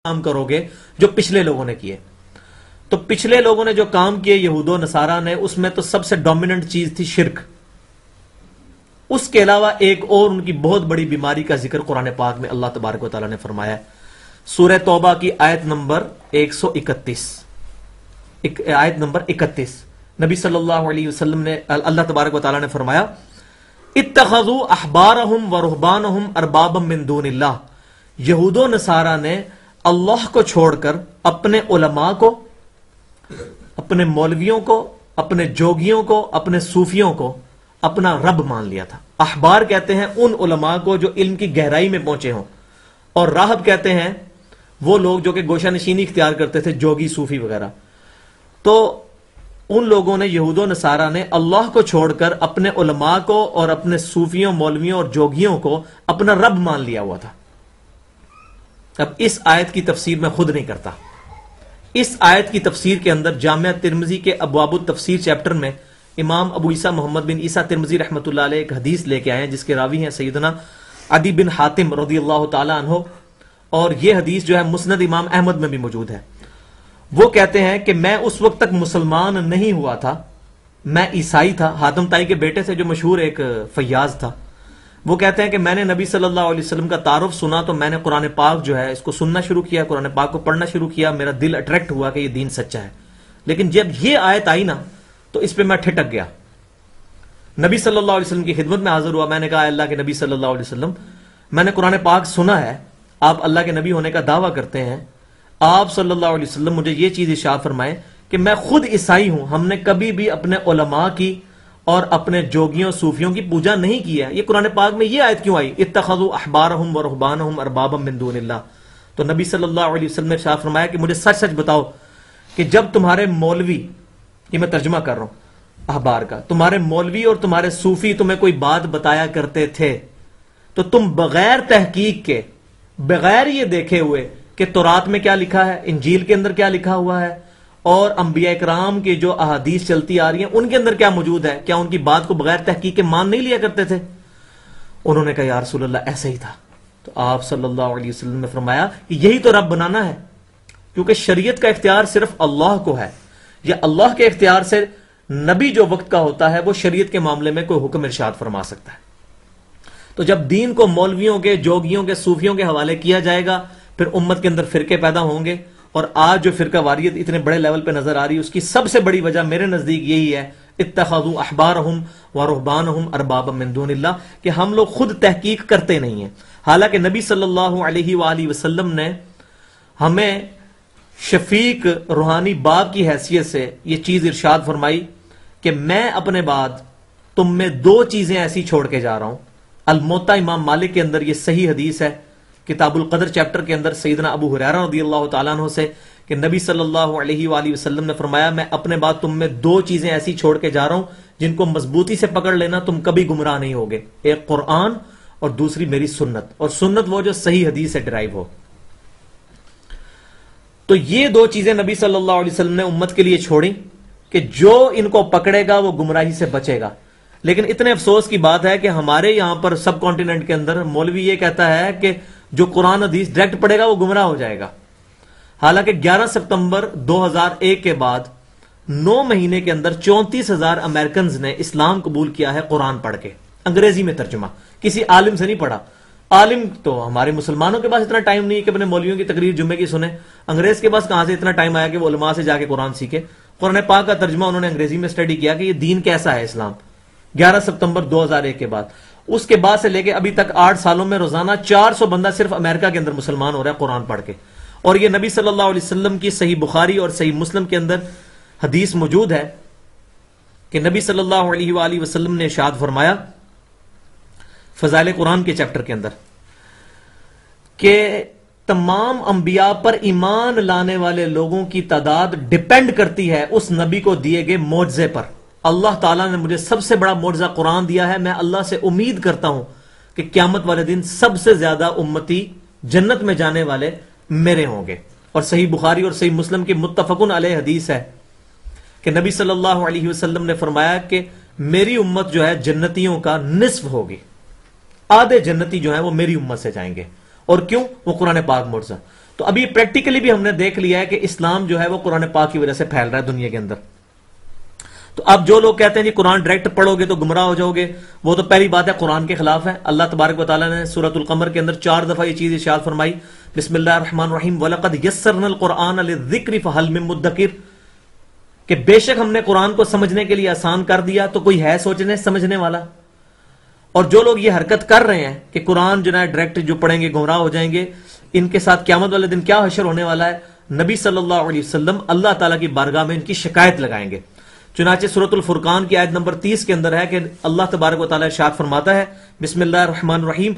کام کرو گے جو پچھلے لوگوں نے کیے. تو پچھلے لوگوں نے جو کام کیے یہود و نصارہ نے، اس میں تو سب سے ڈومیننٹ چیز تھی شرک. اس کے علاوہ ایک اور ان کی بہت بڑی بیماری کا ذکر قرآن پاک میں اللہ تبارک و تعالیٰ نے فرمایا ہے. سورہ توبہ کی آیت نمبر 131، آیت نمبر 31 نبی صلی اللہ علیہ وسلم نے، اللہ تبارک و تعالیٰ نے فرمایا اتخذوا احبارہم ورہبانہم اربابا من دون اللہ. یہود و نصارہ نے اللہ کو چھوڑ کر اپنے علماء کو، اپنے مولویوں کو، اپنے جوگیوں کو، اپنے صوفیوں کو اپنا رب مان لیا تھا. احبار کہتے ہیں ان علماء کو جو علم کی گہرائی میں پہنچے ہوں، اور راہب کہتے ہیں وہ لوگ جو کہ گوشہ نشینی اختیار کرتے تھے، جوگی صوفی وغیرہ. تو ان لوگوں نے، یہود و نصارہ نے، اللہ کو چھوڑ کر اپنے علماء کو اور اپنے صوفیوں، مولویوں اور جوگیوں کو اپنا رب مان لیا ہوا تھا. اب اس آیت کی تفسیر میں خود نہیں کرتا. اس آیت کی تفسیر کے اندر جامعہ ترمذی کے ابواب التفسیر چیپٹر میں امام ابو عیسیٰ محمد بن عیسیٰ ترمذی رحمۃ اللہ علیہ ایک حدیث لے کے آئے ہیں جس کے راوی ہیں سیدنا عدی بن حاتم رضی اللہ تعالی عنہ، اور یہ حدیث جو ہے مسند امام احمد میں بھی موجود ہے. وہ کہتے ہیں کہ میں اس وقت تک مسلمان نہیں ہوا تھا، میں عیسائی تھا. حاتم تائی کے بیٹے سے جو مشہور ایک فیاض تھا، وہ کہتے ہیں کہ میں نے نبی صلی اللہ علیہ وسلم کا تعارف سنا تو میں نے قرآن پاک جو ہے اس کو سننا شروع کیا، قرآن پاک کو پڑھنا شروع کیا. میرا دل اٹریکٹ ہوا کہ یہ دین سچا ہے. لیکن جب یہ آیت آئی نا تو اس پہ میں ٹھٹک گیا. نبی صلی اللہ علیہ وسلم کی خدمت میں حاضر ہوا. میں نے کہا اللہ کے نبی صلی اللہ علیہ وسلم، میں نے قرآن پاک سنا ہے، آپ اللہ کے نبی ہونے کا دعویٰ کرتے ہیں، آپ صلی اللہ علیہ وسلم مجھے یہ چیز ارشاد فرمائے کہ میں خود عیسائی ہوں، ہم نے کبھی بھی اپنے علماء کی اور اپنے جوگیوں صوفیوں کی پوجا نہیں کی ہے. یہ قرآن پاک میں یہ آیت کیوں آئی؟ اتخذوا احبارہم ورہبانہم اربابا من دون اللہ. تو نبی صلی اللہ علیہ وسلم نے ارشاد فرمایا کہ مجھے سچ سچ بتاؤ کہ جب تمہارے مولوی، یہ میں ترجمہ کر رہا ہوں احبار کا، تمہارے مولوی اور تمہارے صوفی تمہیں کوئی بات بتایا کرتے تھے تو تم بغیر تحقیق کے، بغیر یہ دیکھے ہوئے کہ تورات میں کیا لکھا ہے، انجیل کے اندر کیا لکھا ہوا ہے، اور انبیاء کرام کی جو احادیث چلتی آ رہی ہیں ان کے اندر کیا موجود ہے، کیا ان کی بات کو بغیر تحقیق کے مان نہیں لیا کرتے تھے؟ انہوں نے کہا یا رسول اللہ ایسا ہی تھا. تو آپ صلی اللہ علیہ وسلم نے فرمایا کہ یہی تو رب بنانا ہے، کیونکہ شریعت کا اختیار صرف اللہ کو ہے، یا اللہ کے اختیار سے نبی جو وقت کا ہوتا ہے وہ شریعت کے معاملے میں کوئی حکم ارشاد فرما سکتا ہے. تو جب دین کو مولویوں کے، جوگیوں کے، صوفیوں کے حوالے کیا جائے گا، پھر امت کے اندر فرقے پیدا ہوں گے. اور آج جو فرقہ واریت اتنے بڑے لیول پہ نظر آ رہی ہے اس کی سب سے بڑی وجہ میرے نزدیک یہی ہے، اتخذوا احبارہم ورہبانہم اربابا من دون اللہ، کہ ہم لوگ خود تحقیق کرتے نہیں ہیں. حالانکہ نبی صلی اللہ علیہ وآلہ وسلم نے ہمیں شفیق روحانی باپ کی حیثیت سے یہ چیز ارشاد فرمائی کہ میں اپنے بعد تم میں دو چیزیں ایسی چھوڑ کے جا رہا ہوں. الموطا امام مالک کے اندر یہ صحیح حدیث ہے، کتاب القدر چیپٹر کے اندر سیدنا ابو ہریرہ رضی اللہ تعالیٰ عنہ سے کہ نبی صلی اللہ علیہ وآلہ وسلم نے فرمایا میں اپنے بعد تم میں دو چیزیں ایسی چھوڑ کے جا رہا ہوں جن کو مضبوطی سے پکڑ لینا، تم کبھی گمراہ نہیں ہوگے. ایک قرآن اور دوسری میری سنت، اور سنت وہ جو صحیح حدیث سے ڈرائیو ہو. تو یہ دو چیزیں نبی صلی اللہ علیہ وسلم نے امت کے لیے چھوڑی کہ جو ان کو پکڑے گا وہ گمراہی سے بچے گا. لیکن اتنے افسوس کی بات ہے کہ ہمارے یہاں پر سب کانٹیننٹ کے اندر مولوی یہ کہتا ہے کہ جو قرآن حدیث ڈائریکٹ پڑھے گا وہ گمراہ ہو جائے گا. حالانکہ 11 ستمبر 2001 کے بعد 9 مہینے کے اندر 34,000 امریکنز نے اسلام قبول کیا ہے قرآن پڑھ کے، انگریزی میں ترجمہ، کسی عالم سے نہیں پڑھا. عالم تو ہمارے مسلمانوں کے پاس اتنا ٹائم نہیں ہے کہ اپنے مولویوں کی تقریر جمعے کی سنیں. انگریز کے پاس کہاں سے اتنا ٹائم آیا کہ وہ علماء سے جا کے قرآن سیکھے؟ قرآن پاک کا ترجمہ انہوں نے انگریزی میں اسٹڈی کیا کہ یہ دین کیسا ہے اسلام. 11 ستمبر 2001 کے بعد، اس کے بعد سے لے کے ابھی تک 8 سالوں میں روزانہ 400 بندہ صرف امریکہ کے اندر مسلمان ہو رہا ہے قرآن پڑھ کے. اور یہ نبی صلی اللہ علیہ وسلم کی صحیح بخاری اور صحیح مسلم کے اندر حدیث موجود ہے کہ نبی صلی اللہ علیہ وآلہ وسلم نے ارشاد فرمایا فضائل قرآن کے چیپٹر کے اندر کہ تمام انبیاء پر ایمان لانے والے لوگوں کی تعداد ڈیپینڈ کرتی ہے اس نبی کو دیے گئے معجزے پر. اللہ تعالیٰ نے مجھے سب سے بڑا معجزہ قرآن دیا ہے، میں اللہ سے امید کرتا ہوں کہ قیامت والے دن سب سے زیادہ امتی جنت میں جانے والے میرے ہوں گے. اور صحیح بخاری اور صحیح مسلم کی متفقن علیہ حدیث ہے کہ نبی صلی اللہ علیہ وسلم نے فرمایا کہ میری امت جو ہے جنتیوں کا نصف ہوگی، آدھے جنتی جو ہیں وہ میری امت سے جائیں گے. اور کیوں؟ وہ قرآن پاک معجزہ. تو ابھی پریکٹیکلی بھی ہم نے دیکھ لیا ہے کہ اسلام جو ہے وہ قرآن پاک کی وجہ سے پھیل رہا ہے دنیا کے اندر. تو اب جو لوگ کہتے ہیں جی قرآن ڈائریکٹ پڑھو گے تو گمراہ ہو جاؤ گے، وہ تو پہلی بات ہے قرآن کے خلاف ہے. اللہ تبارک و تعالیٰ نے سورۃ القمر کے اندر 4 دفعہ یہ چیز ارشاد فرمائی، بسم اللہ الرحمن الرحیم وَلَقَدْ يَسَّرْنَا الْقُرْآنَ لِلذِّكْرِ فَهَلْ مِن مُدَّكِرٍ، کہ بے شک ہم نے قرآن کو سمجھنے کے لیے آسان کر دیا، تو کوئی ہے سوچنے سمجھنے والا. اور جو لوگ یہ حرکت کر رہے ہیں کہ قرآن جو ہے ڈائریکٹ جو پڑھیں گے گمراہ ہو جائیں گے، ان کے ساتھ قیامت والے دن کیا حشر ہونے والا ہے، نبی صلی اللہ علیہ وسلم اللہ تعالیٰ کی بارگاہ میں ان کی شکایت لگائیں گے. چنانچہ سورۃ الفرقان کی آیت نمبر 30 کے اندر ہے کہ اللہ تبارک و تعالیٰ ارشاد فرماتا ہے، بسم اللہ الرحمن الرحیم